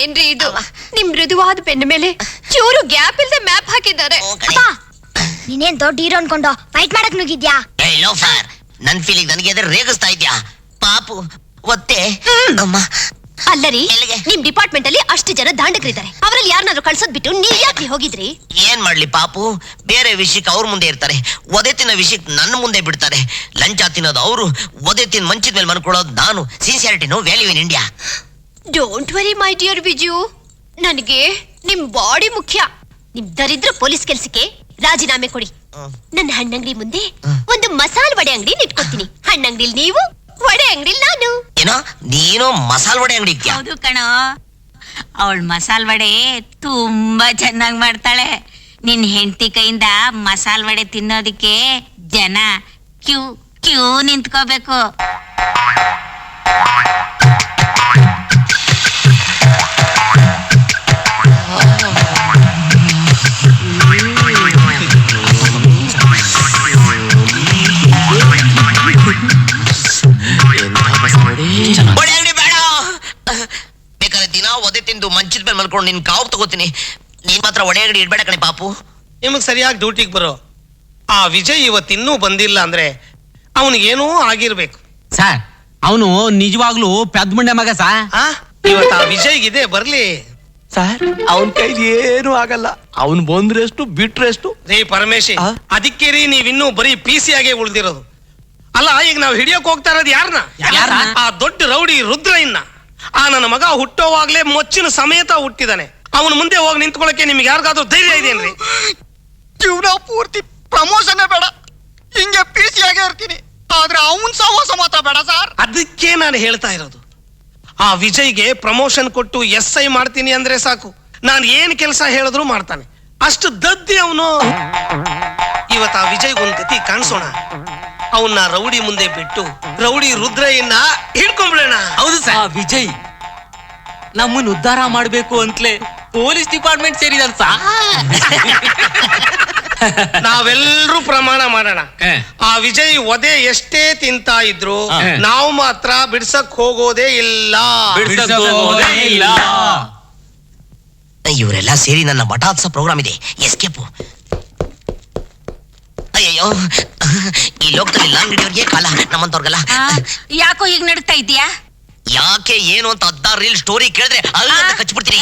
ಏನ್ರಿ ಇದು? ನಿಮ್ ಮೃದುವಾದ ಪೆನ್ ಮೇಲೆ ಚೂರು ಗ್ಯಾಪ್ ಇಲ್ದೆ ಮ್ಯಾಪ್ ಹಾಕಿದ್ದಾರೆ. ನೀನೇನ್ ದೊಡ್ಡ ಹೀರೋ ಅನ್ಕೊಂಡು ಫೈಟ್ ಮಾಡಕ್ ನುಗ್ಗಿದ್ಯಾ? ನನ್ ಫೀಲಿಂಗ್ ನನಗೆ ಅದೇ ರೇಗಿಸ್ತಾ ಇದ್ಯಾ ಪಾಪು ಒತ್ತೆ. ಅಲ್ಲರಿ, ನಿಮ್ ಡಿಪಾರ್ಟ್ಮೆಂಟ್ ಅಲ್ಲಿ ಅಷ್ಟು ಜನ ದಾಂಡಕರಿದ್ದಾರೆ, ಅವರಲ್ಲಿ ಯಾರನ್ನಾದ್ರೂ ಕಳ್ಸೋದ್ ಬಿಟ್ಟು ನೀವ್ ಯಾಕೆ ಹೋಗಿದ್ರಿ? ಏನ್ ಮಾಡ್ಲಿ ಪಾಪು, ಬೇರೆ ವಿಷಯಕ್ಕೆ ಅವ್ರ ಮುಂದೆ ಇರ್ತಾರೆ, ಒದೆ ತಿನ್ನೋ ವಿಷಯಕ್ಕೆ ನನ್ನ ಮುಂದೆ ಬಿಡ್ತಾರೆ. ಲಂಚ ತಿನ್ನೋದು ಅವರು, ಒದೆ ತಿನ್ ಮಂಚಿದ ಮೇಲೆ ಮನ್ಕೊಳ್ಳೋದು ನಾನು. Sincerity no value in India. Don't worry my dear Viju, ನನಗೆ ನಿಮ್ ಬಾಡಿ ಮುಖ್ಯ. ನಿಮ್ ದರಿದ್ರ ಪೊಲೀಸ್ ಕೆಲ್ಸಕ್ಕೆ ರಾಜೀನಾಮೆ ಕೊಡಿ. ನನ್ನ ಹಣ್ಣಂಗಡಿ ಮುಂದೆ ಒಂದು ಮಸಾಲ್ ವಡೆ ಅಂಗಡಿ ಇಟ್ಕೊತೀನಿ. ಹಣ್ಣಂಗಡಿಲ್ ನೀವು, ವಡೆ ಅಂಗಡಿಲ್ ನಾನು. ಏನೋ ನೀನು ಮಸಾಲ್ ವಡೆ ಅಂಗಡಿ ಇಟ್ಯಾ? ಹೌದು ಕಣೋ, ಅವಳು ಮಸಾಲ್ ವಡೆ ತುಂಬಾ ಚೆನ್ನಾಗಿ ಮಾಡ್ತಾಳೆ. ನಿನ್ ಹೆಂಡತಿ ಕೈಯಿಂದ ಮಸಾಲ್ ವಡೆ ತಿನ್ನೋದಿಕ್ಕೆ ಜನ ಕ್ಯೂ ನಿಂತ್ಕೋಬೇಕು. ಬೇಕಾದ್ರೆ ದಿನ ಒದೆ ತಿಂದು ಮಂಚಿದ ಮೇಲೆ ಮಲ್ಕೊಂಡು ನಿನ್ ಕಾವು ತಗೋತೀನಿ. ನೀನ್ ಮಾತ್ರ ಒಡೆ ಅಂಗಡಿ ಇಡ್ಬೇಡ ಕಣೆ ಪಾಪು. ನಿಮಗ್ ಸರಿಯಾಗಿ ಡ್ಯೂಟಿಗೆ ಬರೋ ಆ ವಿಜಯ್ ಇವತ್ತಿನ್ನೂ ಬಂದಿಲ್ಲ ಅಂದ್ರೆ ಅವನಿಗೇನೋ ಆಗಿರ್ಬೇಕು. ಸರ್, ಅವನು ನಿಜವಾಗ್ಲೂ ಪೆದ್ಮುಂಡೆ ಮಗ ಸಾ. ಇವತ್ತು ಆ ವಿಜಯ್ಗಿದೆ ಬರ್ಲಿ ಸರ್. ಅವನ್ ಕೈಲಿ ಏನು ಆಗಲ್ಲ. ಅವನ್ ಬಂದ್ರೆಷ್ಟು ಬಿಟ್ರೆಷ್ಟು. ರೇ ಪರಮೇಶಿ, ಅದಕ್ಕೆ ರೀ ನೀವಿನ್ನೂ ಬರೀ PC ಆಗೇ ಉಳ್ದಿರೋದು. ಅಲ್ಲ, ಈಗ ನಾವು ಹಿಡಿಯೋಕ್ ಹೋಗ್ತಾ ಇರೋದು ಯಾರನ್ನ? ಆ ದೊಡ್ಡ ರೌಡಿ ರುದ್ರಯ್ಯನ. ಆ ನನ್ನ ಮಗ ಹುಟ್ಟೋವಾಗ್ಲೇ ಮೊಚ್ಚಿನ ಸಮೇತ ಹುಟ್ಟಿದಾನೆ. ಅವನ ಮುಂದೆ ಹೋಗಿ ನಿಂತ್ಕೊಳ್ಳಕ್ಕೆ ನಿಮ್ಗೆ ಯಾರಿಗಾದ್ರೂ ಧೈರ್ಯ ಇದೆಯೇನ್ರಿ? ಜೀವನ ಪೂರ್ತಿ ಪ್ರಮೋಷನ್ ಬೇಡ, ಹಿಂಗೆ PC ಆಗೇ ಇರ್ತೀನಿ. ಆದ್ರೆ ಅವನ್ ಸಹವಾಸ ಮಾತ್ರ ಬೇಡ ಸರ್. ಅದಕ್ಕೆ ನಾನು ಹೇಳ್ತಾ ಇರೋದು, ಆ ವಿಜಯ್ಗೆ ಪ್ರಮೋಷನ್ ಕೊಟ್ಟು SI ಮಾಡ್ತೀನಿ ಅಂದ್ರೆ ಸಾಕು, ನಾನು ಏನ್ ಕೆಲಸ ಹೇಳಿದ್ರು ಮಾಡ್ತಾನೆ. ಅಷ್ಟು ದದ್ದಿ ಅವನು. ಇವತ್ತು ಆ ವಿಜಯ್ ಒಂದ್ ಗತಿ ಕಾಣಿಸೋಣ. ಅವನ್ನ ರೌಡಿ ಮುಂದೆ ಬಿಟ್ಟು ರೌಡಿ ರುದ್ರಯ್ಯನ ಹಿಡ್ಕೊಂಡ್ಬಿಡೋಣ. ಹೌದು ಸರ್. ವಿಜಯ್ ನಮ್ಮನ್ನ ಉದ್ಧಾರ ಮಾಡ್ಬೇಕು ಅಂತಲೇ ಪೊಲೀಸ್ ಡಿಪಾರ್ಟ್ಮೆಂಟ್ ಸೇರಿದಲ್ ಸಾ. ನಾವೆಲ್ಲರೂ ಪ್ರಮಾಣ ಮಾಡೋಣ, ಆ ವಿಜಯ್ ಒದೆ ಎಷ್ಟೇ ತಿಂತಾ ಇದ್ರು ನಾವು ಮಾತ್ರ ಬಿಡ್ಸಕ್ ಹೋಗೋದೇ ಇಲ್ಲ. ಇವರೆಲ್ಲ ಸೇರಿ ನನ್ನ ಮಠಾತ್ಸ ಪ್ರೋಗ್ರಾಮ್ ಇದೆ, ಎಸ್ಕೇಪು. ಅಯ್ಯಯ್ಯೋ, ಈ ಲೋಕದಲ್ಲಿ ಲಾಂಗ್ ಹಿಡಿಯೋರ್ಗೆ ಕಾಲ, ನಮ್ಮಂತವ್ರಿಗಲ್ಲ. ಯಾಕೋ ಈಗ ನಡೀತಾ ಇದೀಯಾ? ಯಾಕೆ ಏನು ಅಂತ 16 ರೀಲ್ ಸ್ಟೋರಿ ಕೇಳಿದ್ರೆ ಅಲ್ಲ ಅಂತ ಕಚ್ಬಿಡ್ತೀನಿ.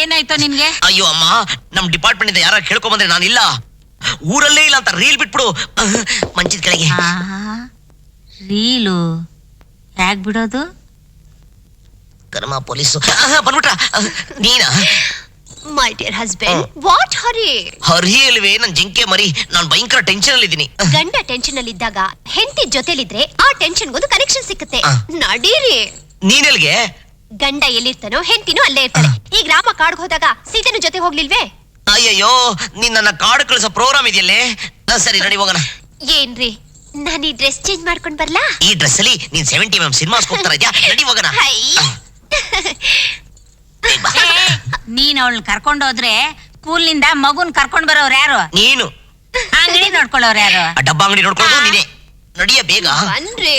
ಏನಾಯ್ತೋ ನಿನ್ಗೆ? ಅಯ್ಯೋ ಅಮ್ಮ, ನಮ್ ಡಿಪಾರ್ಟ್ಮೆಂಟ್ ಇಂದ ಯಾರು ಕೇಳ್ಕೊಂಡ್ ಬಂದ್ರೆ ನಾನಿಲ್ಲ, ಊರಲ್ಲೇ ಇಲ್ಲ ಅಂತ ರೀಲ್ ಬಿಟ್ಬಿಡು ಮಂಚಿದ ಕೆಳಗೆ. ರೀಲು ಯಾಕೆ ಬಿಡೋದು? ಕರ್ಮ ಪೊಲೀಸು ಬಂದ್ಬಿಟ್ರ. ನೀನಾ? My dear husband, what Hari? Hari ಅಲ್ವೇ ನನ್ ಜಿಂಕೆ ಮರಿ. ನಾನ್ ಭಯಂಕರ ಟೆನ್ಷನ್ ಅಲ್ಲಿ ಇದ್ದೀನಿ. ಗಂಡ ಟೆನ್ಷನ್ ಅಲ್ಲಿ ಇದ್ದಾಗ ಹೆಂಡತಿ ಜೊತೆಲಿದ್ರೆ ಆ ಟೆನ್ಷನ್ ಗೊಂದು ಕನೆಕ್ಷನ್ ಸಿಕ್ಕುತ್ತೆ. ನಡೀರಿ. ನೀನೆಲ್ಗೆ? ಗಂಡ ಎಲ್ಲಿರ್ತಾನೋ ಹೆಂಡತಿನೂ ಅಲ್ಲೇ ಇರ್ತಾಳೆ. ಈಗ ರಾಮ ಕಾಡ್ಗೆ ಹೋದಾಗ ಸೀತೆನೂ ಜೊತೆ ಹೋಗ್ಲಿಲ್ವೇ? ಅಯ್ಯಯ್ಯೋ, ನೀನ್ ನನ್ನ ಕಾಡು ಕಳಿಸೋ ಪ್ರೋಗ್ರಾಮ್ ಇದೆಯಲ್ಲೇ. ಸರಿ ನಡಿ ಹೋಗೋಣ. ಏನ್ರಿ, ನಾನು ಈ ಡ್ರೆಸ್ ಚೇಂಜ್ ಮಾಡ್ಕೊಂಡ್ ಬರ್ಲಾ? ಈ ಡ್ರೆಸ್ ಅಲ್ಲಿ ನೀನ್ 70mm ಸಿನಿಮಾಸ್ ಹೋಗ್ತಾರ ಇದ್ಯಾ? ನಡಿ ಹೋಗೋಣ. ನೀನ್ ಅವಳನ್ನ ಕರ್ಕೊಂಡೋದ್ರೆ ಸ್ಕೂಲ್ನಿಂದ ಮಗುನ್ ಕರ್ಕೊಂಡ್ ಬರೋರು ಯಾರು? ನೀನು. ಅಂಗಡಿ ನೋಡ್ಕೊಳ್ಳೋರು ಯಾರು? ಡಬ್ಬ ಅಂಗಡಿ ನೋಡ್ಕೊಳ್ಳೋದು ನೀನೆ. ನಡಿಯ ಬೇಗ. ಬನ್ರಿ.